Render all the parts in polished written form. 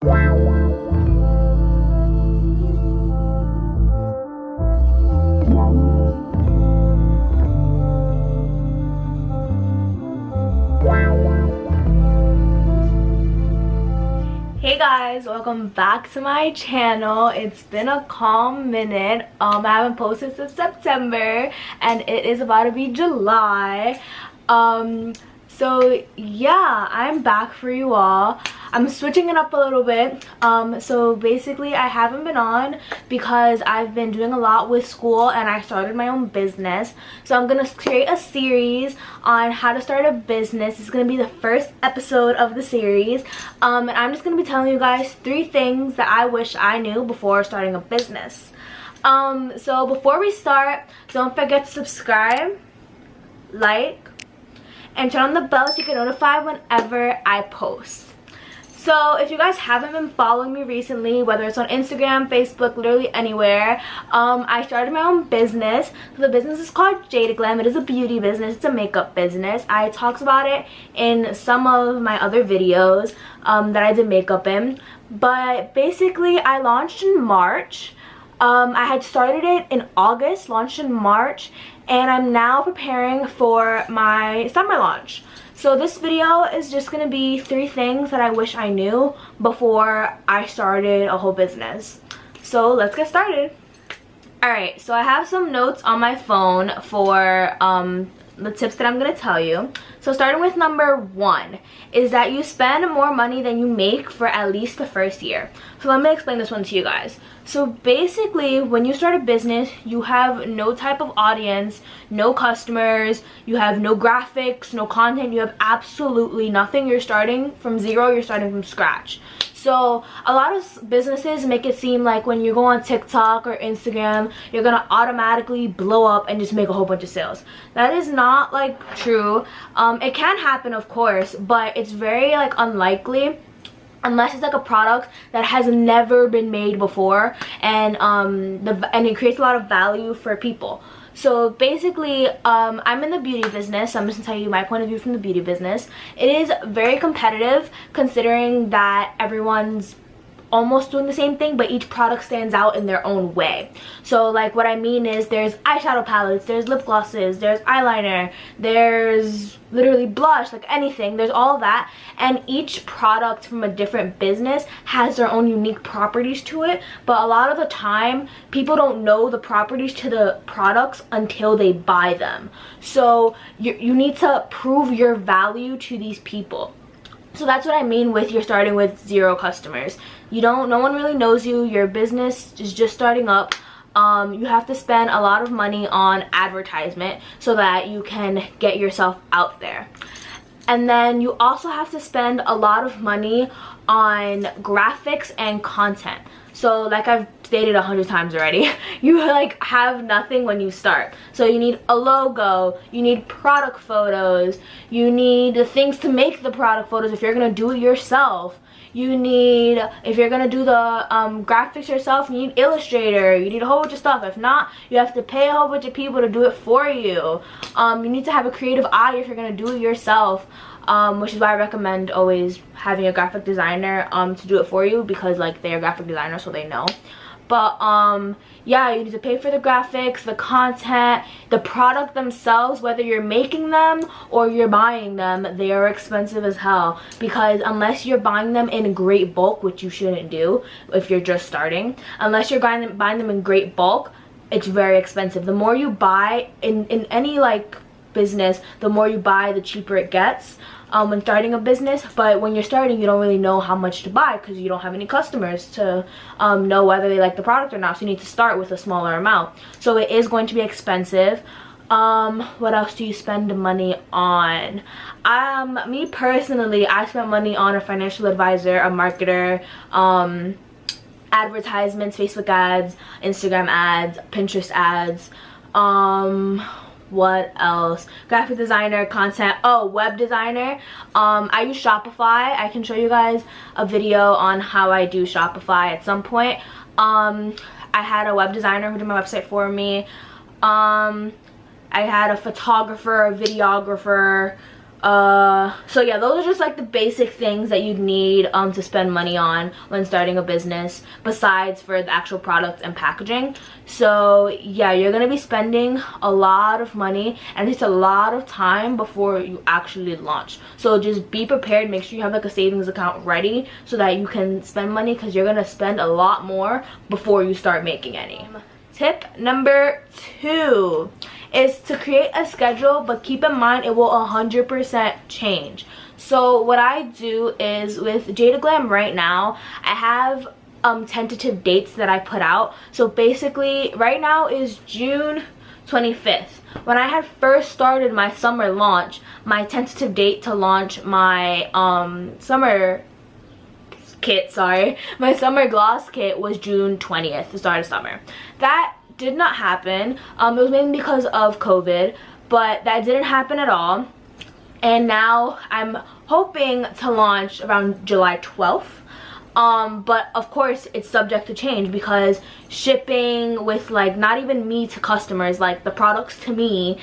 Hey guys, welcome back to my channel. It's been a calm minute. I haven't posted since September and it is about to be July. So yeah, I'm back for you all. I'm switching it up a little bit. So basically I haven't been on because I've been doing a lot with school and I started my own business. So I'm gonna create a series on how to start a business. It's gonna be the first episode of the series. And I'm just gonna be telling you guys 3 things that I wish I knew before starting a business. So before we start, don't forget to subscribe, like, and turn on the bell so you get notified whenever I post. So if you guys haven't been following me recently, whether it's on Instagram, Facebook, literally anywhere, I started my own business. So the business is called Jadah. It is a beauty business. It's a makeup business. I talked about it in some of my other videos that I did makeup in. But basically I launched in March. I had started it in August, launched in March, and I'm now preparing for my summer launch. So this video is just going to be 3 things that I wish I knew before I started a whole business. So let's get started. Alright, so I have some notes on my phone for the tips that I'm going to tell you. So starting with number 1 is that you spend more money than you make for at least the first year. So let me explain this one to you guys. So basically when you start a business, you have no type of audience, no customers, you have no graphics, no content, you have absolutely nothing. You're starting from zero, you're starting from scratch. So a lot of businesses make it seem like when you go on TikTok or Instagram, you're gonna automatically blow up and just make a whole bunch of sales. That is not like true. It can happen, of course, but it's very like unlikely unless it's like a product that has never been made before, and it creates a lot of value for people. So basically I'm in the beauty business, so I'm just gonna tell you my point of view from the beauty business. It is very competitive considering that everyone's almost doing the same thing, but each product stands out in their own way. So like what I mean is there's eyeshadow palettes, there's lip glosses, there's eyeliner, there's literally blush, like anything, there's all that, and each product from a different business has their own unique properties to it. But a lot of the time people don't know the properties to the products until they buy them. So you need to prove your value to these people. So that's what I mean with you're starting with 0 customers. No one really knows you, your business is just starting up. You have to spend a lot of money on advertisement so that you can get yourself out there. And then you also have to spend a lot of money on graphics and content. So like I've stated 100 times already, you like have nothing when you start. So you need a logo, you need product photos, you need the things to make the product photos if you're gonna do it yourself. You need, if you're gonna do the graphics yourself, you need Illustrator, you need a whole bunch of stuff. If not, you have to pay a whole bunch of people to do it for you. You need to have a creative eye if you're gonna do it yourself. Which is why I recommend always having a graphic designer to do it for you, because like they're a graphic designer, so they know. But yeah, you need to pay for the graphics, the content, the product themselves. Whether you're making them or you're buying them, they are expensive as hell, because unless you're buying them in great bulk, which you shouldn't do if you're just starting, unless you're buying them in great bulk, it's very expensive. The more you buy in any like business, the more you buy, the cheaper it gets when starting a business. But when you're starting, you don't really know how much to buy because you don't have any customers to know whether they like the product or not. So you need to start with a smaller amount. So it is going to be expensive. What else do you spend money on? Me personally, I spent money on a financial advisor, a marketer, advertisements, Facebook ads, Instagram ads, Pinterest ads, what else, graphic designer, content, web designer. I use Shopify. I can show you guys a video on how I do Shopify at some point. I had a web designer who did my website for me. I had a photographer, a videographer, So yeah, those are just like the basic things that you need to spend money on when starting a business, besides for the actual product and packaging. So yeah, you're gonna be spending a lot of money, and it's a lot of time before you actually launch. So just be prepared. Make sure you have like a savings account ready so that you can spend money, because you're gonna spend a lot more before you start making any. Tip number 2 is to create a schedule, but keep in mind it will 100% change. So what I do is, with Jadah Glam right now, I have tentative dates that I put out. So basically right now is June 25th. When I had first started my summer launch, my tentative date to launch my summer gloss kit was June 20th, the start of summer. That did not happen. It was mainly because of COVID, but that didn't happen at all. And now I'm hoping to launch around July 12th. But of course it's subject to change, because shipping with like not even me to customers, like the products to me,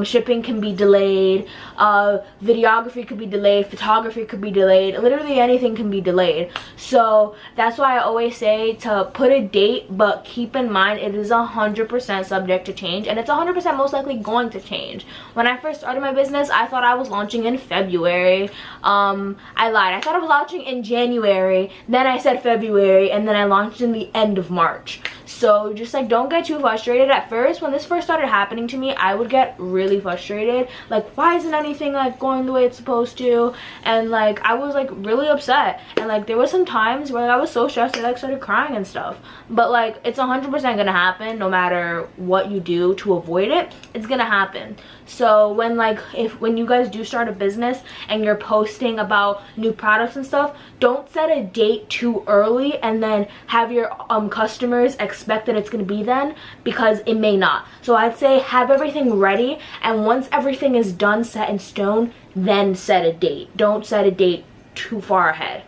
shipping can be delayed, videography could be delayed, photography could be delayed, literally anything can be delayed. So that's why I always say to put a date, but keep in mind it is 100% subject to change, and it's 100% most likely going to change. When I first started my business, I thought I was launching in February. I lied, I thought I was launching in January, then I said February, and then I launched in the end of March. So just like, don't get too frustrated. At first, when this first started happening to me, I would get really frustrated, like, why isn't anything like going the way it's supposed to? And like, I was like really upset, and like there was some times where I was so stressed I like started crying and stuff. But like, it's 100% gonna happen. No matter what you do to avoid it, it's gonna happen. So when you guys do start a business and you're posting about new products and stuff, don't set a date too early and then have your customers expect that it's going to be then, because it may not. So I'd say have everything ready, and once everything is done, set in stone, then set a date. Don't set a date too far ahead.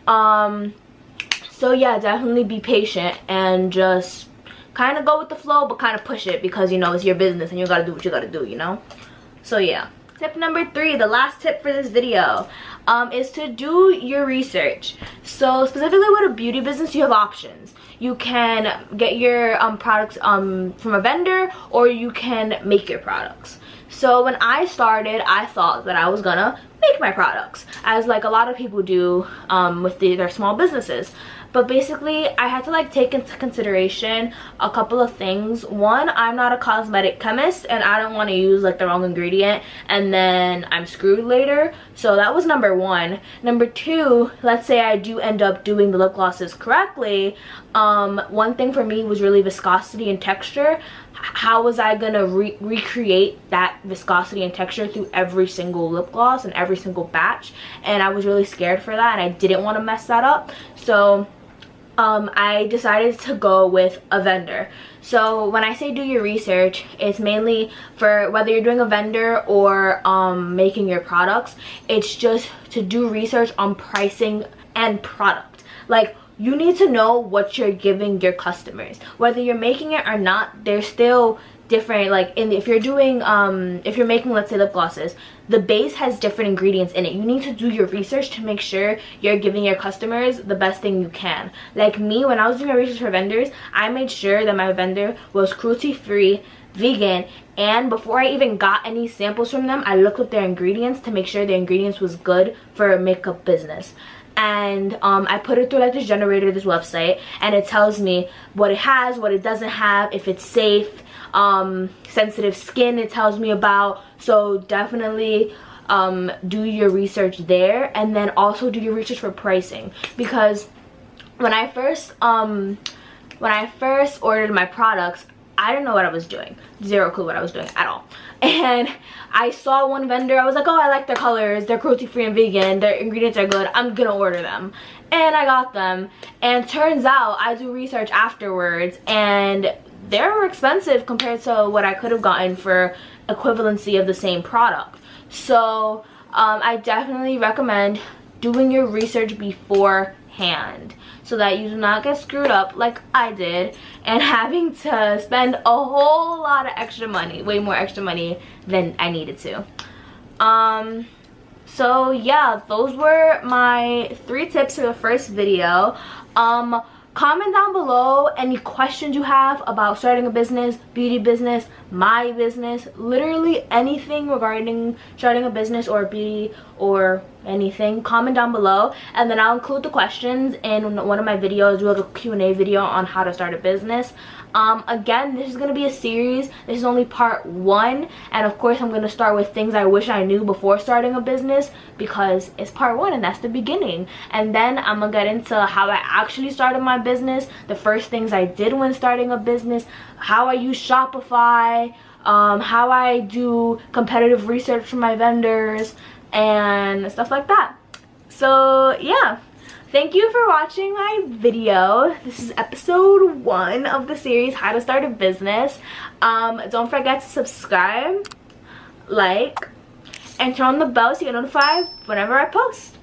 So yeah, definitely be patient and just kind of go with the flow, but kind of push it, because you know it's your business and you gotta do what you gotta do, you know. So yeah, tip number 3, the last tip for this video, is to do your research. So specifically with a beauty business, you have options. You can get your products from a vendor, or you can make your products. So when I started, I thought that I was gonna make my products, as like a lot of people do with their small businesses. But basically, I had to like take into consideration a couple of things. One, I'm not a cosmetic chemist, and I don't want to use like the wrong ingredient and then I'm screwed later. So that was number 1. Number 2, let's say I do end up doing the lip glosses correctly. One thing for me was really viscosity and texture. How was I gonna recreate that viscosity and texture through every single lip gloss and every single batch? And I was really scared for that, and I didn't want to mess that up. So I decided to go with a vendor. So when I say do your research, it's mainly for whether you're doing a vendor or making your products. It's just to do research on pricing and product. Like, you need to know what you're giving your customers. Whether you're making it or not, they're still different. Like if you're doing if you're making, let's say, lip glosses, the base has different ingredients in it. You need to do your research to make sure you're giving your customers the best thing you can. Like me, when I was doing my research for vendors, I made sure that my vendor was cruelty-free, vegan, and before I even got any samples from them, I looked up their ingredients to make sure the ingredients was good for a makeup business. And I put it through like this generator, this website, and it tells me what it has, what it doesn't have, if it's safe, sensitive skin it tells me about. So definitely do your research there, and then also do your research for pricing, because when I first ordered my products, I didn't know what I was doing. Zero clue what I was doing at all. And I saw one vendor, I was like, oh, I like their colors, they're cruelty-free and vegan, their ingredients are good, I'm gonna order them. And I got them, and turns out I do research afterwards, and they were expensive compared to what I could have gotten for equivalency of the same product. So I definitely recommend doing your research beforehand, so that you do not get screwed up like I did and having to spend a whole lot of extra money, way more extra money than I needed to. So yeah, those were my 3 tips for the first video. Comment down below any questions you have about starting a business, beauty business, my business, literally anything regarding starting a business or beauty or anything. Comment down below, and then I'll include the questions in one of my videos, do like a Q&A video on how to start a business. Again, this is going to be a series. This is only part 1, and of course I'm going to start with things I wish I knew before starting a business, because it's part 1 and that's the beginning. And then I'm going to get into how I actually started my business, the first things I did when starting a business, how I use Shopify, how I do competitive research for my vendors, and stuff like that. So yeah, thank you for watching my video. This is episode 1 of the series, how to start a business. Don't forget to subscribe, like, and turn on the bell so you get notified whenever I post.